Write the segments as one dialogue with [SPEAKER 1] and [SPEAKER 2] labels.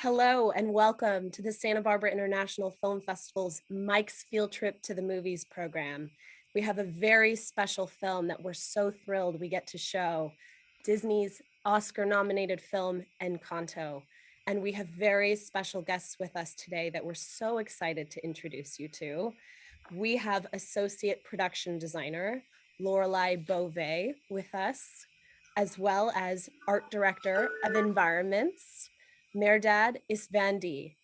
[SPEAKER 1] Hello and welcome to the Santa Barbara International Film Festival's Mike's Field Trip to the Movies program. We have a very special film that we're so thrilled we get to show, Disney's Oscar-nominated film, Encanto. And we have very special guests with us today that we're so excited to introduce you to. We have Associate Production Designer, Lorelay Bové with us, as well as Art Director of Environments, Mehrdad Isvandi.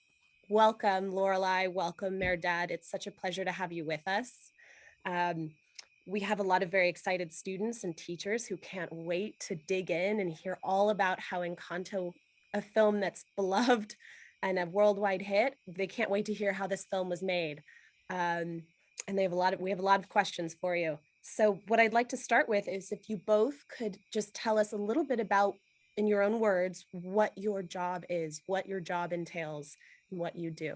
[SPEAKER 1] Welcome, Lorelay. Welcome, Mehrdad. It's such a pleasure to have you with us. We have a lot of very excited students and teachers who can't wait to dig in and hear all about how Encanto, a film that's beloved and a worldwide hit, they can't wait to hear how this film was made. And we have a lot of questions for you. So what I'd like to start with is if you both could just tell us a little bit about, in your own words, what your job is, what your job entails, and what you do.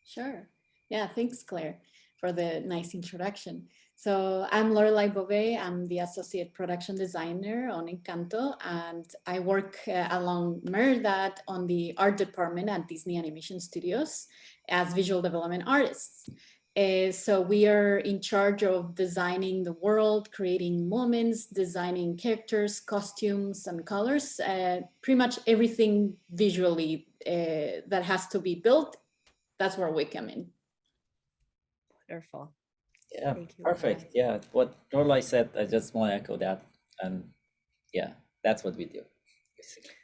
[SPEAKER 2] Sure. Yeah, thanks, Claire, for the nice introduction. So I'm Lorelay Bové. I'm the Associate Production Designer on Encanto, and I work along Mehrdad on the art department at Disney Animation Studios as visual development artists. So we are in charge of designing the world, creating moments, designing characters, costumes, and colors, pretty much everything visually that has to be built. That's where we come in.
[SPEAKER 1] Wonderful.
[SPEAKER 3] Yeah,
[SPEAKER 1] Thank you,
[SPEAKER 3] perfect.
[SPEAKER 1] Lorelay.
[SPEAKER 3] Yeah, what Lorelay said, I just want to echo that. And yeah, that's what we do, basically.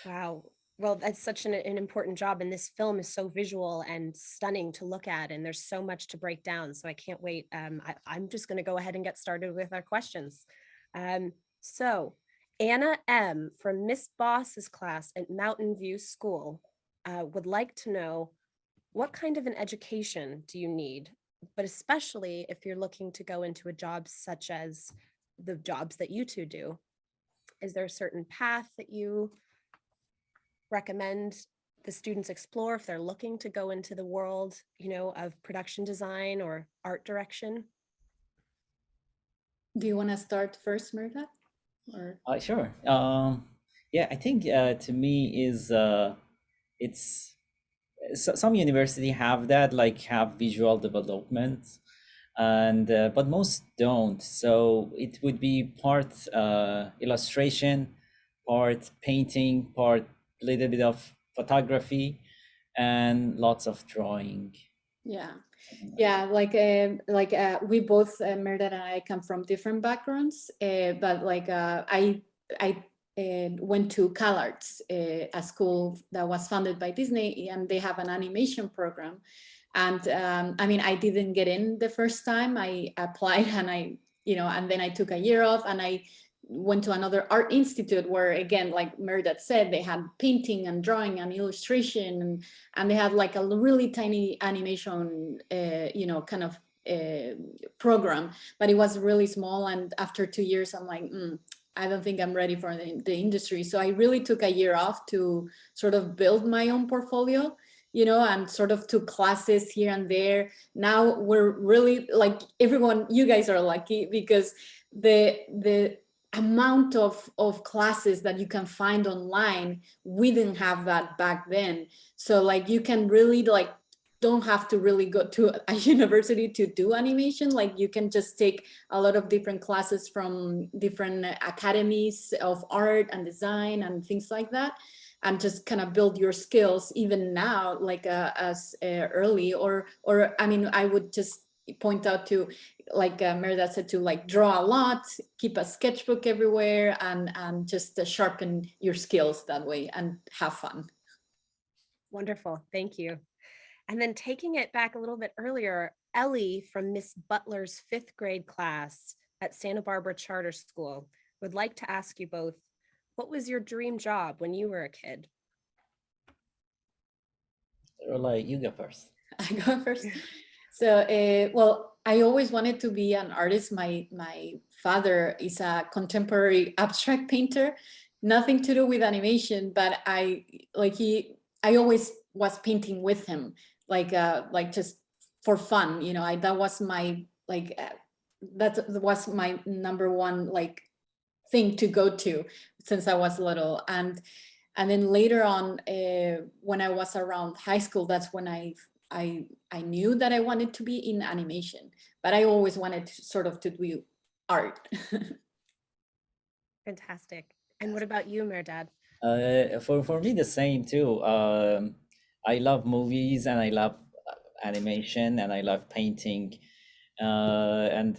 [SPEAKER 1] Wow. Well, that's such an important job. And this film is so visual and stunning to look at. And there's so much to break down. So I can't wait. I'm just going to go ahead and get started with our questions. So Anna M. from Miss Boss's class at Mountain View School would like to know, what kind of an education do you need? But especially if you're looking to go into a job such as the jobs that you two do, is there a certain path that you recommend the students explore if they're looking to go into the world, of production design or art direction?
[SPEAKER 2] Do you want to start first, Mehrdad? Or
[SPEAKER 3] Sure. Yeah, I think to me is it's some university have that, like have visual development, and but most don't. So it would be part illustration, part painting, part little bit of photography, and lots of drawing.
[SPEAKER 2] yeah, we both, Mehrdad and I, come from different backgrounds, but I went to CalArts, a school that was funded by Disney, and they have an animation program. And I didn't get in the first time. I applied and and then I took a year off and I went to another art institute where, again, like Mehrdad said, they had painting and drawing and illustration, and they had like a really tiny animation, kind of program, but it was really small. And after 2 years, I'm like, I don't think I'm ready for the industry. So I really took a year off to sort of build my own portfolio, and sort of took classes here and there. Now we're really, like, everyone, you guys are lucky because the amount of classes that you can find online, we didn't have that back then. So like you can really don't have to really go to a university to do animation. Like you can just take a lot of different classes from different academies of art and design and things like that, and just kind of build your skills even now, like as early, or I would just point out to, like Mehrdad said, to like draw a lot, keep a sketchbook everywhere, and just sharpen your skills that way and have fun.
[SPEAKER 1] Wonderful. Thank you. And then taking it back a little bit earlier, Ellie from Miss Butler's 5th grade class at Santa Barbara Charter School would like to ask you both, what was your dream job when you were a kid?
[SPEAKER 3] Lorelay, you go first.
[SPEAKER 2] I go first. So, well, I always wanted to be an artist. My father is a contemporary abstract painter, nothing to do with animation, but I always was painting with him, like just for fun, that was my that was my number one thing to go to since I was little. And And then later on, when I was around high school, that's when I knew that I wanted to be in animation, but I always wanted to sort of to do art.
[SPEAKER 1] Fantastic. And what about you, Mehrdad?
[SPEAKER 3] For me, the same too. I love movies and I love animation and I love painting. And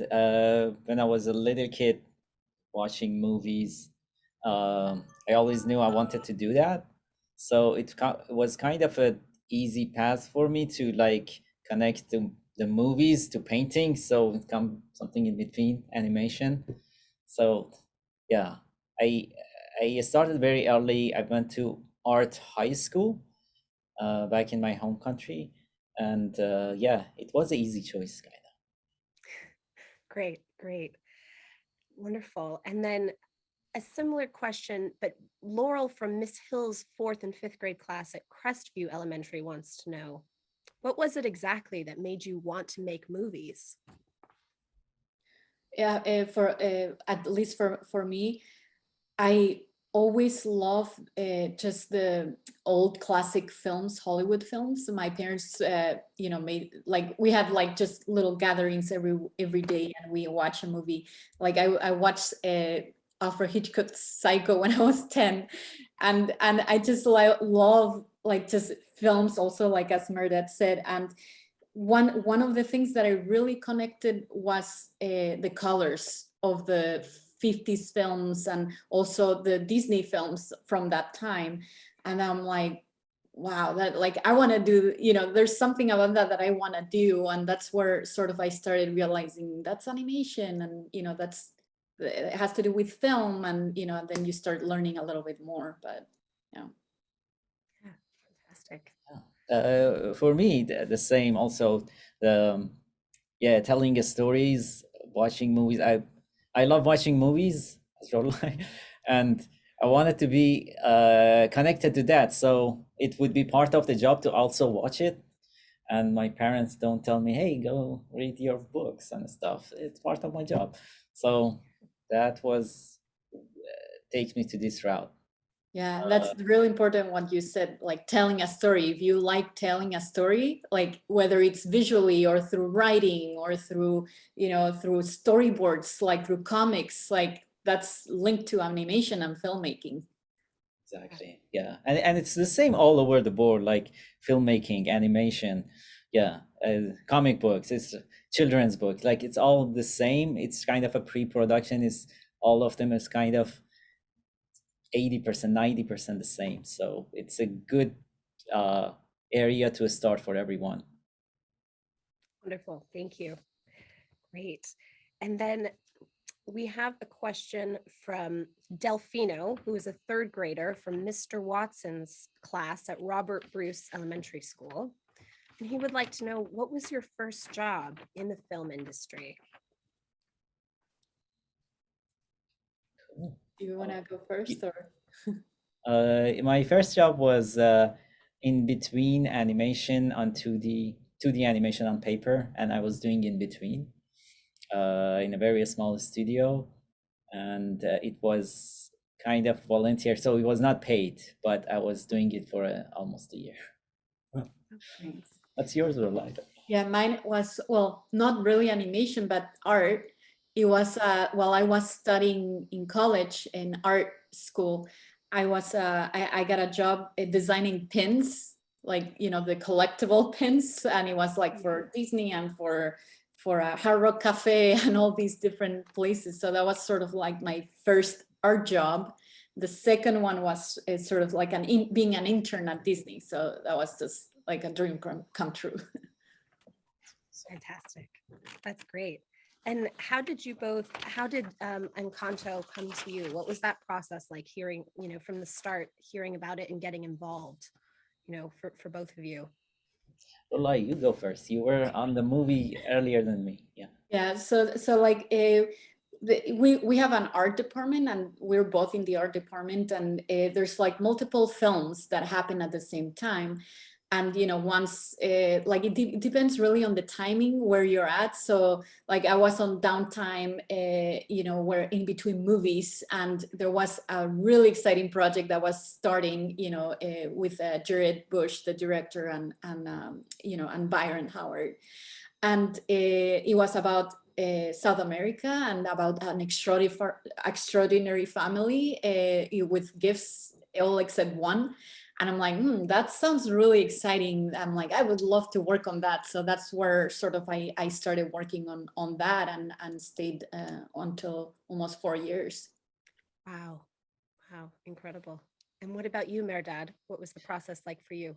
[SPEAKER 3] when I was a little kid watching movies, I always knew I wanted to do that. So it was kind of an easy path for me to like connect the movies to painting. So it come something in between animation. So yeah, I I started very early. I went to art high school back in my home country, and yeah, it was an easy choice, kind of.
[SPEAKER 1] Great, great. Wonderful. And then a similar question, but Laurel from Miss Hill's 4th and 5th grade class at Crestview Elementary wants to know, what was it exactly that made you want to make movies?
[SPEAKER 2] Yeah, for at least for me, I always love just the old classic films, Hollywood films. My parents, made like we had like just little gatherings every day, and we watch a movie. Like I watched Alfred Hitchcock's Psycho when I was 10, and I just love like just films also, like as Mehrdad said. And one of the things that I really connected was the colors of the 50s films and also the Disney films from that time. And I'm like, wow, that like I want to do, there's something about that I want to do. And that's where sort of I started realizing that's animation, and that's it has to do with film, and then you start learning a little bit more. But yeah.
[SPEAKER 1] Yeah, fantastic.
[SPEAKER 3] For me, the same. Also, yeah, telling stories, watching movies. I love watching movies, Lorelay, and I wanted to be connected to that. So it would be part of the job to also watch it. And my parents don't tell me, "Hey, go read your books and stuff." It's part of my job. So that was takes me to this route.
[SPEAKER 2] Yeah, that's really important what you said, like telling a story. If you like telling a story, like whether it's visually or through writing or through, through storyboards, like through comics, like that's linked to animation and filmmaking.
[SPEAKER 3] Exactly. Yeah. And it's the same all over the board, like filmmaking, animation, yeah, comic books, it's children's books, like it's all the same. It's kind of a pre-production, is all of them is kind of 80%, 90% the same. So it's a good area to start for everyone.
[SPEAKER 1] Wonderful. Thank you. Great. And then we have a question from Delfino, who is a 3rd grader from Mr. Watson's class at Robert Bruce Elementary School. And he would like to know, what was your first job in the film industry?
[SPEAKER 2] Do you want to go first, or?
[SPEAKER 3] My first job was in between animation on 2D animation on paper, and I was doing in between in a very small studio, and it was kind of volunteer, so it was not paid, but I was doing it for almost a year.
[SPEAKER 2] Thanks.
[SPEAKER 3] What's yours, Lorelay?
[SPEAKER 2] Yeah, mine was, well, not really animation, but art. It was while I was studying in college in art school, I got a job designing pins, like the collectible pins, and it was like for Disney and for a Hard Rock Cafe and all these different places. So that was sort of like my first art job. The second one was sort of like being an intern at Disney. So that was just like a dream come true.
[SPEAKER 1] Fantastic. That's great. And how did Encanto come to you? What was that process like, hearing, from the start, hearing about it and getting involved, for both of you?
[SPEAKER 3] Lorelay, you go first. You were on the movie earlier than me. Yeah.
[SPEAKER 2] Yeah, so like we have an art department, and we're both in the art department, and there's like multiple films that happen at the same time. and once like it depends really on the timing where you're at. So like I was on downtime, where in between movies, and there was a really exciting project that was starting, with Jared Bush, the director, and Byron Howard, and it was about South America and about an extraordinary family with gifts, all except one. And I'm like, that sounds really exciting. I'm like, I would love to work on that. So that's where sort of I started working on that, and stayed until almost 4 years.
[SPEAKER 1] Wow. Wow. Incredible. And what about you, Mehrdad? What was the process like for you?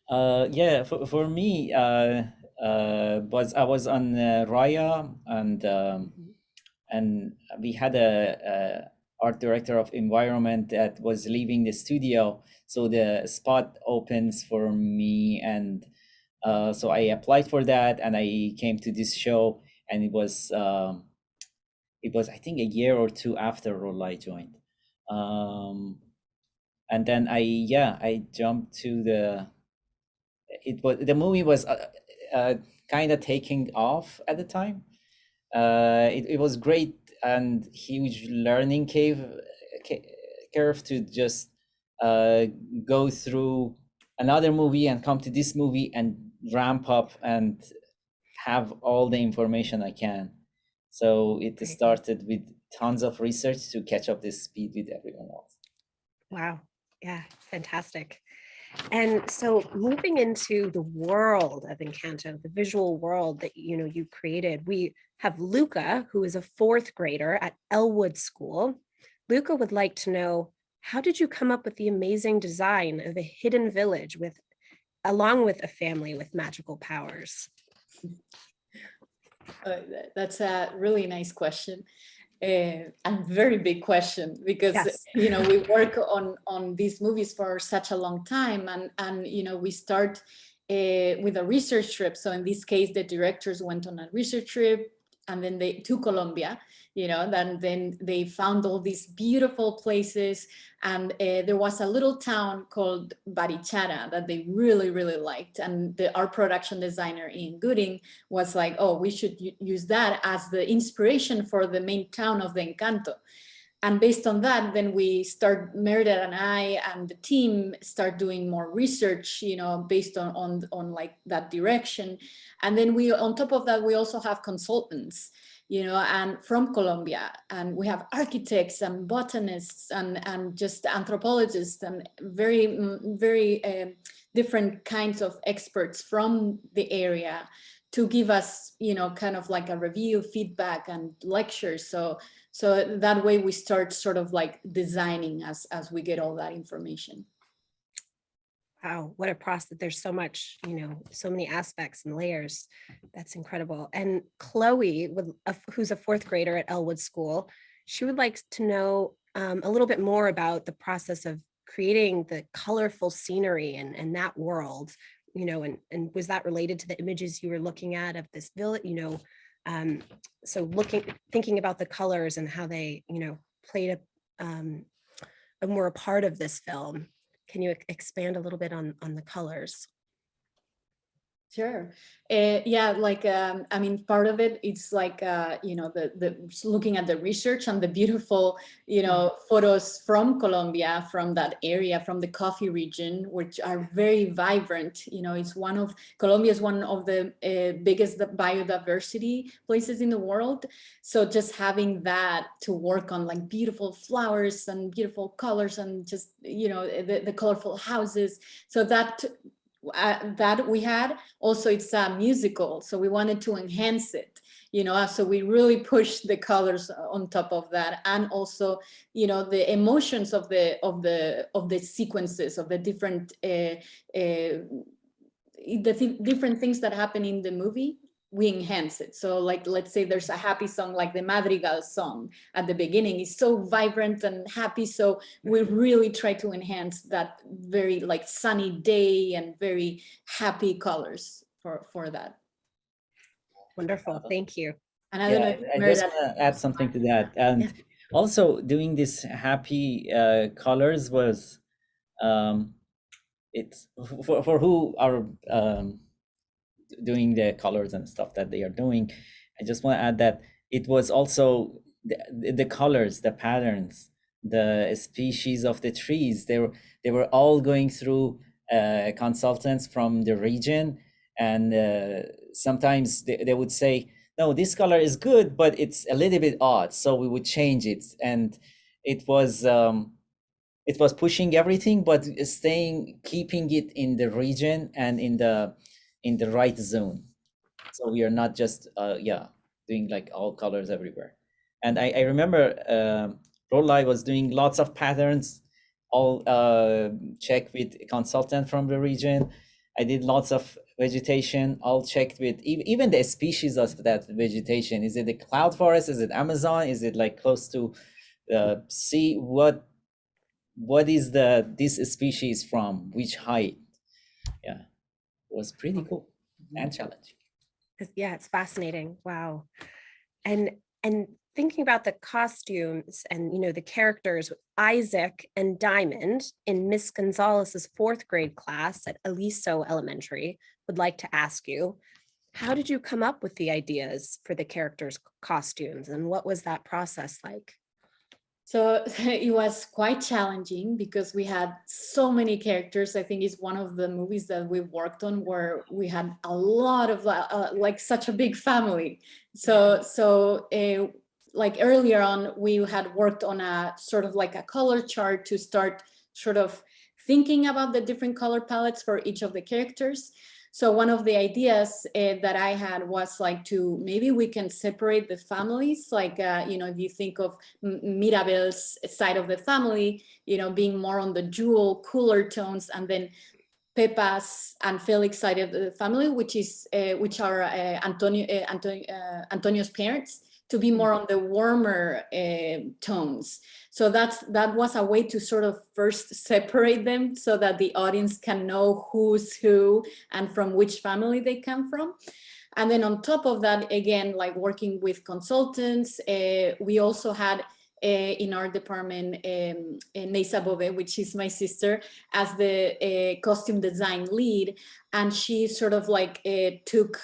[SPEAKER 3] Yeah, for me, I was on Raya,
[SPEAKER 1] Mhm.
[SPEAKER 3] and we had a art director of environment that was leaving the studio, so the spot opens for me, and so I applied for that, and I came to this show, and it was I think a year or two after Lorelay joined, and then I jumped to the movie was kind of taking off at the time. It was great and huge learning curve to just go through another movie and come to this movie and ramp up and have all the information I can. So it
[SPEAKER 1] Great.
[SPEAKER 3] started with tons of research to catch up this speed with everyone else.
[SPEAKER 1] Wow. Yeah. Fantastic. And so moving into the world of Encanto, the visual world that you created, we have Luca, who is a fourth grader at Elwood School. Luca would like to know, how did you come up with the amazing design of a hidden village along with a family with magical powers?
[SPEAKER 2] That's a really nice question. And very big question, because
[SPEAKER 1] Yes.
[SPEAKER 2] we work on these movies for such a long time, and we start with a research trip. So in this case, the directors went on a research trip, and then they to Colombia, then they found all these beautiful places, and there was a little town called Barichara that they really, really liked, and our production designer Ian Gooding was like, oh, we should use that as the inspiration for the main town of the Encanto. And based on that, then Mehrdad and I and the team start doing more research, based on like that direction. And then on top of that, we also have consultants, and from Colombia, and we have architects and botanists and just anthropologists and very, very different kinds of experts from the area to give us, kind of like a review, feedback, and lectures. So that way we start sort of like designing as we get all that information.
[SPEAKER 1] Wow, what a process. There's so much, so many aspects and layers. That's incredible. And Chloe, who's a fourth grader at Elwood School, she would like to know a little bit more about the process of creating the colorful scenery and that world, and was that related to the images you were looking at of this village, so thinking about the colors and how they, played a more a part of this film. Can you expand a little bit on the colors?
[SPEAKER 2] Sure. Yeah, like I mean, part of it's like the looking at the research and the beautiful photos from Colombia, from that area, from the coffee region, which are very vibrant. It's Colombia is one of the biggest biodiversity places in the world. So just having that to work on, like beautiful flowers and beautiful colors, and just the colorful houses. So that we had also, it's a musical, so we wanted to enhance it, so we really pushed the colors on top of that, and also the emotions of the sequences of the different different things that happen in the movie. We enhance it. So like, let's say there's a happy song, like the Madrigal song at the beginning is so vibrant and happy. So we really try to enhance that very like sunny day and very happy colors for that.
[SPEAKER 1] Wonderful. Thank you.
[SPEAKER 2] And I don't know
[SPEAKER 3] I just want to add something to that. And also doing this happy colors was it's for who are doing the colors and stuff that they are doing. I just want to add that it was also the colors, the patterns, the species of the trees. They were all going through consultants from the region, and sometimes they would say, no, this color is good, but it's a little bit odd, so we would change it. And it was pushing everything, but keeping it in the region and in the right zone. So we are not just doing like all colors everywhere. And I remember Lorelay was doing lots of patterns, all checked with a consultant from the region. I did lots of vegetation, all checked with even the species of that vegetation. Is it a cloud forest? Is it Amazon? Is it like close to sea? What is this species from? Which height? Yeah, it was pretty cool and challenging.
[SPEAKER 1] Yeah, it's fascinating. Wow. And thinking about the costumes and the characters, Isaac and Diamond in Miss Gonzalez's 4th grade class at Aliso Elementary, would like to ask you, how did you come up with the ideas for the characters' costumes, and what was that process like?
[SPEAKER 2] So it was quite challenging because we had so many characters. I think it's one of the movies that we worked on where we had a lot of like such a big family. So like earlier on, we had worked on a sort of like a color chart to start sort of thinking about the different color palettes for each of the characters. So one of the ideas that I had was like maybe we can separate the families, like, if you think of Mirabel's side of the family, being more on the jewel, cooler tones, and then Pepa's and Felix's side of the family, which are Antonio's parents, to be more on the warmer tones. So that was a way to sort of first separate them so that the audience can know who's who and from which family they come from. And then on top of that, again, like working with consultants, we also had in our department, Neisa Bové, which is my sister, as the costume design lead. And she sort of like took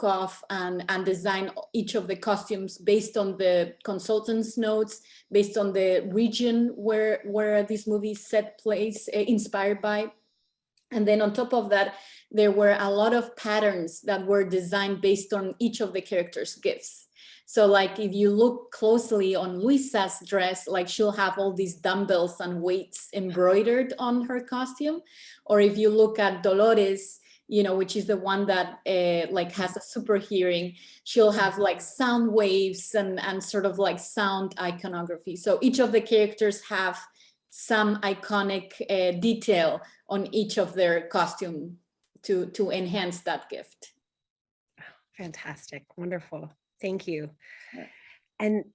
[SPEAKER 2] off and designed each of the costumes based on the consultant's notes, based on the region where this movie set place, inspired by. And then on top of that, there were a lot of patterns that were designed based on each of the characters' gifts. So like if you look closely on Luisa's dress, like she'll have all these dumbbells and weights embroidered on her costume. Or if you look at Dolores, which is the one that like has a super hearing, she'll have like sound waves and sort of like sound iconography. So each of the characters have some iconic detail on each of their costume to enhance that gift.
[SPEAKER 1] Fantastic. Wonderful. Thank you. And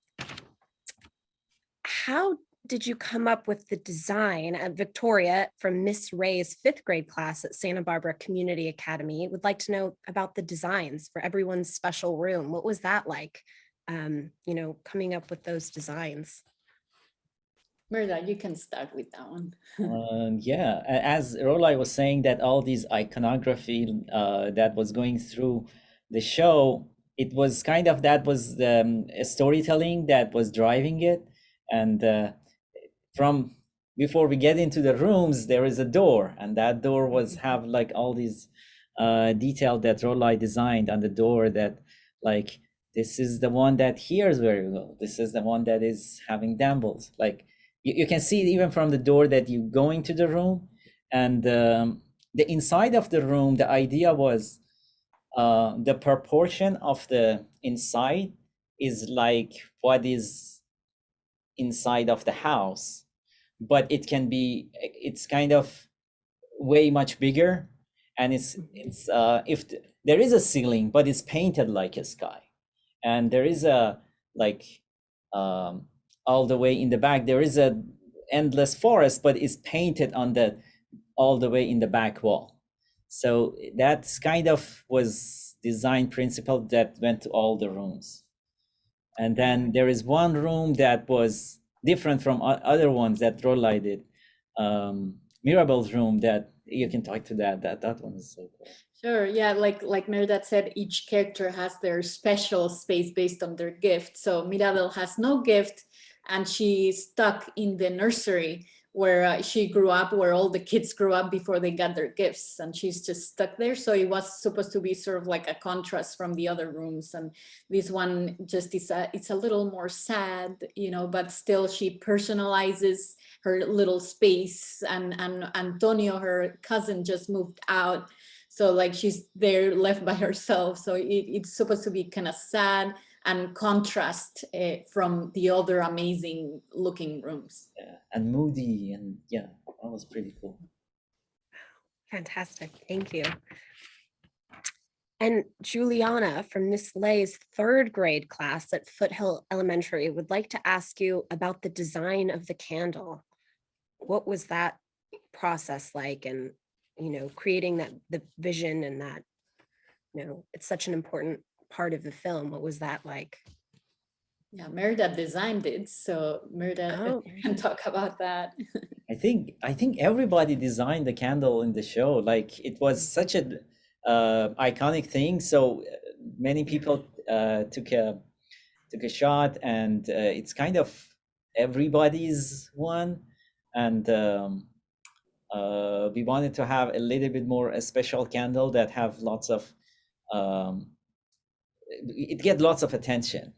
[SPEAKER 1] how did you come up with the design? Victoria from Miss Ray's 5th grade class at Santa Barbara Community Academy would like to know about the designs for everyone's special room. What was that like, coming up with those designs?
[SPEAKER 2] Mehrdad, you can start with that one.
[SPEAKER 3] Yeah, as Lorelay was saying, that all these iconography that was going through the show, it was kind of that was the storytelling that was driving it. And from before we get into the rooms, there is a door, and that door was have like all these detail that Lorelay designed on the door, that like this is the one that hears very well, this is the one that is having dumbbells. Like you can see it even from the door that you go into the room. And the inside of the room, the idea was the proportion of the inside is like what is inside of the house, but it's kind of way much bigger. And it's there is a ceiling, but it's painted like a sky. And there is a like all the way in the back, there is a endless forest, but it's painted on all the way in the back wall. So that's kind of was design principle that went to all the rooms. And then there is one room that was different from other ones that Lorelay did. Mirabel's room, that you can talk to that one is so cool.
[SPEAKER 2] Sure. Yeah. Like Mehrdad said, each character has their special space based on their gift. So Mirabel has no gift, and she's stuck in the nursery where she grew up, where all the kids grew up before they got their gifts, and she's just stuck there. So it was supposed to be sort of like a contrast from the other rooms, and this one just it's a little more sad, you know, but still she personalizes her little space. And Antonio, her cousin, just moved out. So like she's there left by herself. So it's supposed to be kind of sad and contrast from the other amazing looking rooms.
[SPEAKER 3] Yeah, and moody, and yeah, that was pretty cool.
[SPEAKER 1] Fantastic. Thank you. And Juliana from Miss Lay's 3rd grade class at Foothill Elementary would like to ask you about the design of the candle. What was that process like? And creating the vision, and that, it's such an important part of the film. What was that like?
[SPEAKER 2] Yeah, Mehrdad designed it, so Mehrdad can talk about that.
[SPEAKER 3] I think everybody designed the candle in the show. Like, it was such a iconic thing. So many people took a shot, and it's kind of everybody's one. And we wanted to have a little bit more a special candle that have lots of it get lots of attention,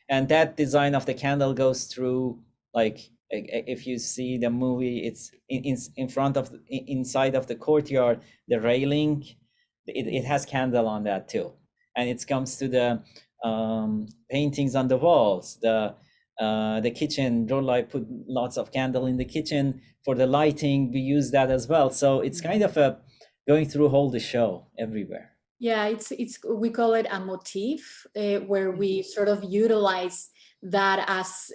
[SPEAKER 3] and that design of the candle goes through, like, if you see the movie, it's in front of inside of the courtyard, the railing, it has candle on that too, and it comes to the paintings on the walls, the kitchen. Lorelay put lots of candle in the kitchen for the lighting. We use that as well. So it's kind of a going through whole the show everywhere.
[SPEAKER 2] Yeah, it's we call it a motif, where we sort of utilize that as,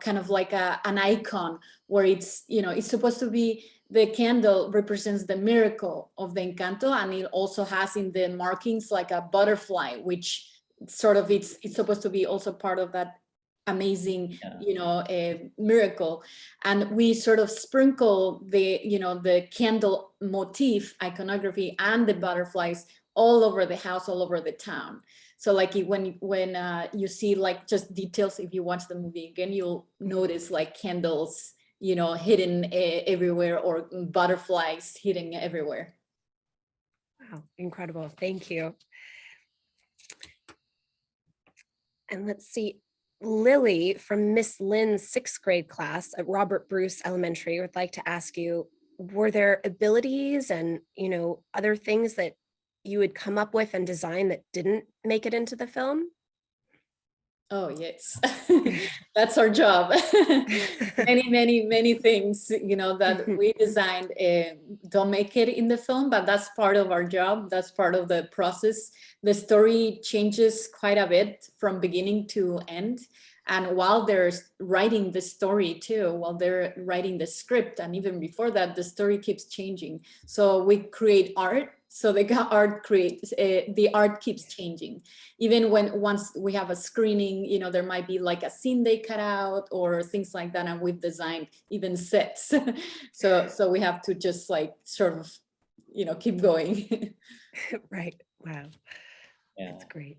[SPEAKER 2] kind of like an icon, where it's supposed to be, the candle represents the miracle of the Encanto, and it also has in the markings like a butterfly, which sort of it's supposed to be also part of that amazing miracle. And we sort of sprinkle the candle motif iconography and the butterflies all over the house, all over the town. So like when you see like just details, if you watch the movie again, you'll notice like candles hidden everywhere, or butterflies hidden everywhere.
[SPEAKER 1] Wow, incredible. Thank you. And let's see, Lily from Miss Lynn's 6th grade class at Robert Bruce Elementary would like to ask you, were there abilities and, other things that you would come up with and design that didn't make it into the film?
[SPEAKER 2] Oh, yes. That's our job. many things, that we designed don't make it in the film, but that's part of our job. That's part of the process. The story changes quite a bit from beginning to end. And while they're writing the story too, while they're writing the script, and even before that, the story keeps changing. So we create art. So the art keeps changing. Even once we have a screening, there might be like a scene they cut out or things like that. And we've designed even sets. So we have to just like sort of, keep going.
[SPEAKER 1] Right. Wow.
[SPEAKER 3] Yeah.
[SPEAKER 1] That's great.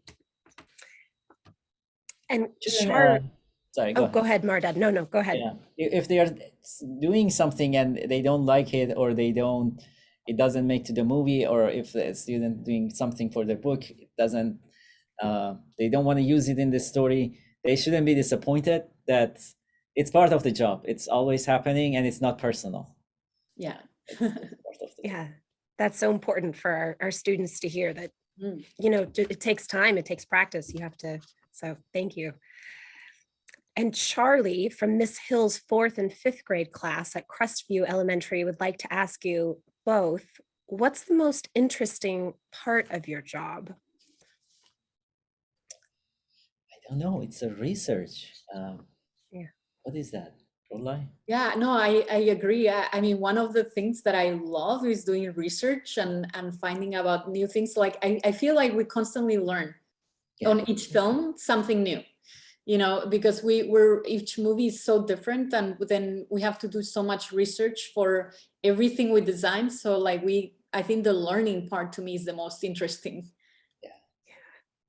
[SPEAKER 1] And
[SPEAKER 3] sorry,
[SPEAKER 1] go ahead, Mehrdad. No, go ahead.
[SPEAKER 3] Yeah. If they are doing something and they don't like it, or it doesn't make to the movie, or if the student doing something for their book, it doesn't, they don't want to use it in the story, they shouldn't be disappointed. That it's part of the job. It's always happening, and it's not personal.
[SPEAKER 2] Yeah.
[SPEAKER 1] Yeah, that's so important for our students to hear that, it takes time, it takes practice. You have to, so thank you. And Charlie from Miss Hill's 4th and 5th grade class at Crestview Elementary would like to ask you both, what's the most interesting part of your job?
[SPEAKER 3] I don't know. It's a research.
[SPEAKER 1] Yeah.
[SPEAKER 3] What is that? Lorelay?
[SPEAKER 2] Yeah, no, I agree. I mean, one of the things that I love is doing research and finding about new things. Like I feel like we constantly learn on each film something new. you know, because we're each movie is so different, and then we have to do so much research for everything we design. So like I think the learning part to me is the most interesting.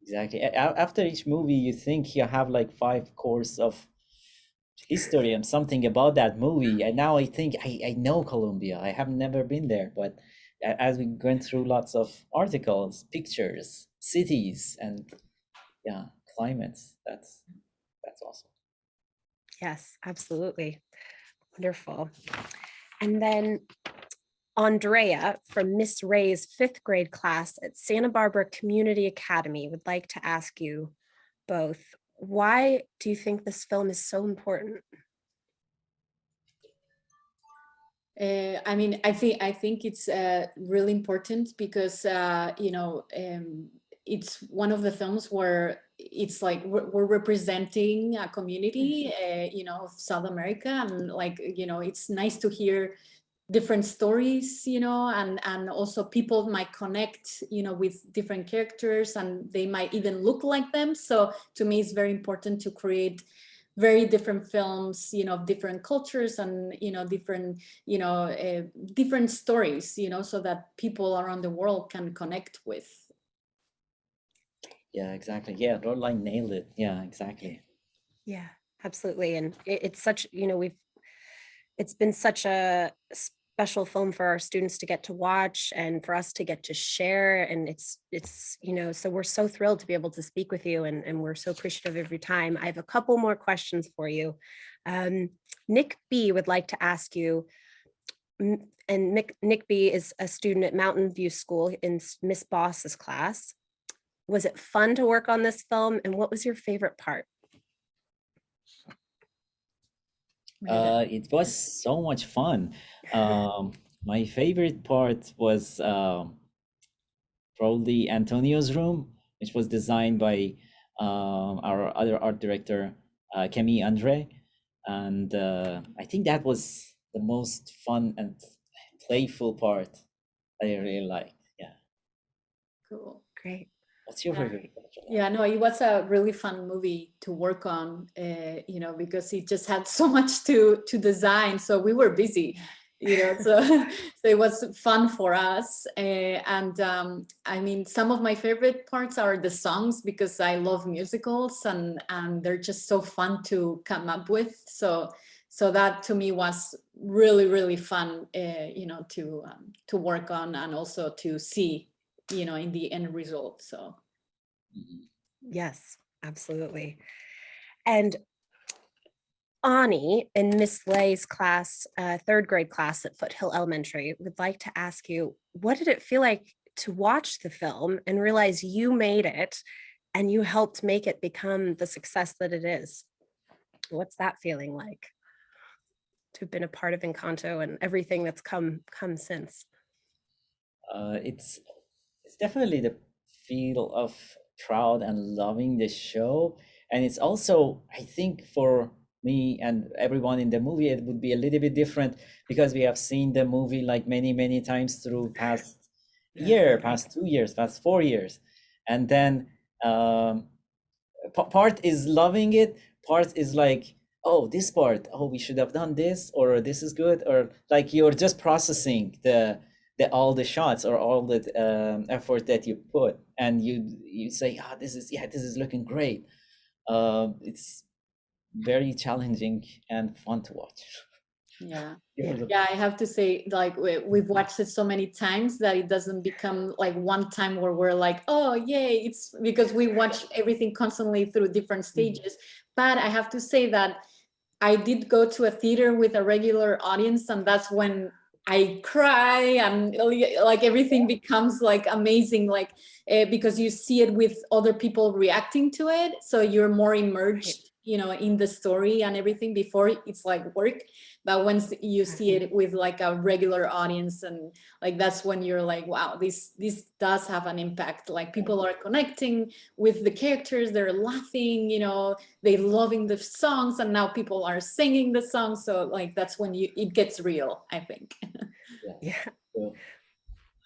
[SPEAKER 3] Exactly. After each movie, you think you have like 5 course of history and something about that movie. And now I think I know Colombia. I have never been there, but as we went through lots of articles, pictures, cities, and yeah, climates, that's awesome.
[SPEAKER 1] Yes, absolutely. Wonderful. And then Andrea from Miss Ray's 5th grade class at Santa Barbara Community Academy would like to ask you both, why do you think this film is so important?
[SPEAKER 2] I mean, I think it's really important because you know, it's one of the films where it's like we're representing a community, you know, of South America, and like, you know, it's nice to hear different stories, you know, and also people might connect, you know, with different characters, and they might even look like them. So to me, it's very important to create very different films, you know, of different cultures, and you know, different, you know, different stories, you know, so that people around the world can connect with.
[SPEAKER 3] Yeah, exactly. Yeah, Lorelay nailed it. Yeah, exactly.
[SPEAKER 1] Yeah, absolutely. And it's such, you know, it's been such a special film for our students to get to watch and for us to get to share. And it's, you know, so we're so thrilled to be able to speak with you, and we're so appreciative of your time. I have a couple more questions for you. Nick B would like to ask you, and Nick B is a student at Mountain View School in Miss Boss's class. Was it fun to work on this film, and what was your favorite part?
[SPEAKER 3] It was so much fun. My favorite part was probably Antonio's room, which was designed by our other art director, Kemi Andre. And I think that was the most fun and playful part I really liked. Yeah.
[SPEAKER 2] Cool.
[SPEAKER 1] Great.
[SPEAKER 3] What's your favorite part?
[SPEAKER 2] Yeah, no, it was a really fun movie to work on, you know, because it just had so much to design. So we were busy, you know, so so it was fun for us. And I mean, some of my favorite parts are the songs, because I love musicals, and they're just so fun to come up with. So that to me was really, really fun, you know, to work on, and also to see, you know, in the end result. So.
[SPEAKER 1] Yes, absolutely. And Ani in Miss Lay's class, 3rd grade class at Foothill Elementary, would like to ask you, what did it feel like to watch the film and realize you made it and you helped make it become the success that it is? What's that feeling like, to have been a part of Encanto and everything that's come since?
[SPEAKER 3] It's definitely the feel of proud and loving the show, and it's also, I think, for me and everyone in the movie, it would be a little bit different because we have seen the movie like many times through past year, past 2 years, past 4 years, and then part is loving it, part is like, oh, this part, oh, we should have done this, or this is good, or like you're just processing the all the shots or all the effort that you put, and you say, ah, this is looking great. It's very challenging and fun to watch.
[SPEAKER 2] Yeah.
[SPEAKER 1] Yeah.
[SPEAKER 2] Yeah, I have to say, like, we've watched it so many times that it doesn't become like one time where we're like, oh, yay. It's because we watch everything constantly through different stages. But I have to say that I did go to a theater with a regular audience, and that's when I cry, and like everything becomes like amazing, like because you see it with other people reacting to it, so you're more immersed, you know, in the story and everything before it's like work. But once you see it with like a regular audience, and like that's when you're like, wow, this does have an impact. Like people are connecting with the characters, they're laughing, you know, they loving the songs, and now people are singing the songs. So like that's when it gets real, I think.
[SPEAKER 1] Yeah.
[SPEAKER 3] So,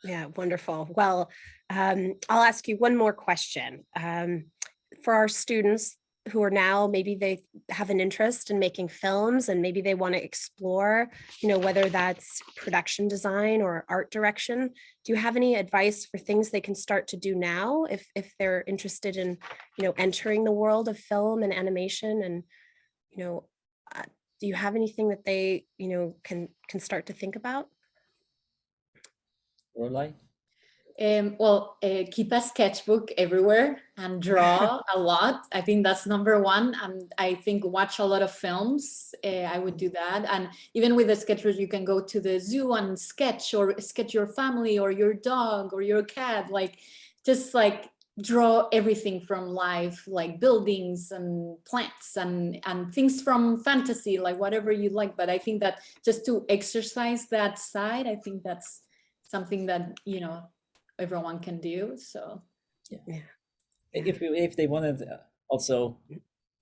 [SPEAKER 1] Yeah, wonderful. Well, I'll ask you one more question. For our students, who are now, maybe they have an interest in making films and maybe they want to explore, whether that's production design or art direction. Do you have any advice for things they can start to do now if they're interested in, entering the world of film and animation? And, do you have anything that they, can start to think about?
[SPEAKER 3] Lorelay?
[SPEAKER 2] Well, keep a sketchbook everywhere and draw a lot. I think that's number one. And I think watch a lot of films. I would do that. And even with the sketchers, you can go to the zoo and sketch, or sketch your family or your dog or your cat. Like, just like draw everything from life, like buildings and plants and things from fantasy, like whatever you like. But I think that just to exercise that side, I think that's something that, everyone can do. So
[SPEAKER 3] yeah. If they wanted, also,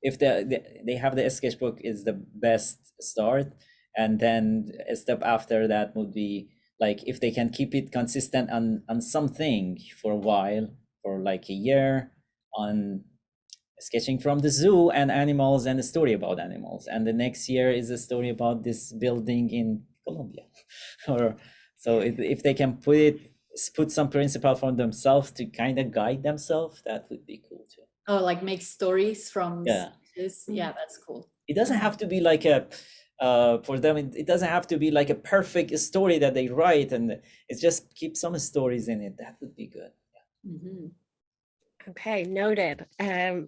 [SPEAKER 3] if they have the sketchbook is the best start, and then a step after that would be like, if they can keep it consistent on something for a while, for like a year, on sketching from the zoo and animals and a story about animals, and the next year is a story about this building in Colombia, or so if they can put some principle for themselves to kind of guide themselves, that would be cool too.
[SPEAKER 2] Oh, like make stories from
[SPEAKER 3] sketches?
[SPEAKER 2] Yeah, that's cool.
[SPEAKER 3] It doesn't have to be like a for them, it doesn't have to be like a perfect story that they write, and it's just keep some stories in it. That would be good.
[SPEAKER 1] Okay, noted.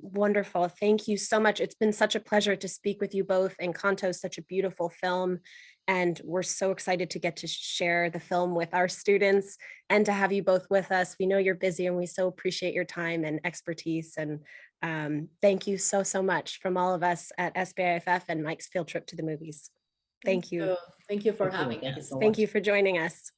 [SPEAKER 1] Wonderful. Thank you so much. It's been such a pleasure to speak with you both. Encanto is such a beautiful film, and we're so excited to get to share the film with our students and to have you both with us. We know you're busy and we so appreciate your time and expertise. And thank you so, so much from all of us at SBIFF and Mike's Field Trip to the Movies. Thank you.
[SPEAKER 2] Thank you for having us.
[SPEAKER 3] Thank you so
[SPEAKER 1] Thank
[SPEAKER 3] much.
[SPEAKER 1] you for joining us.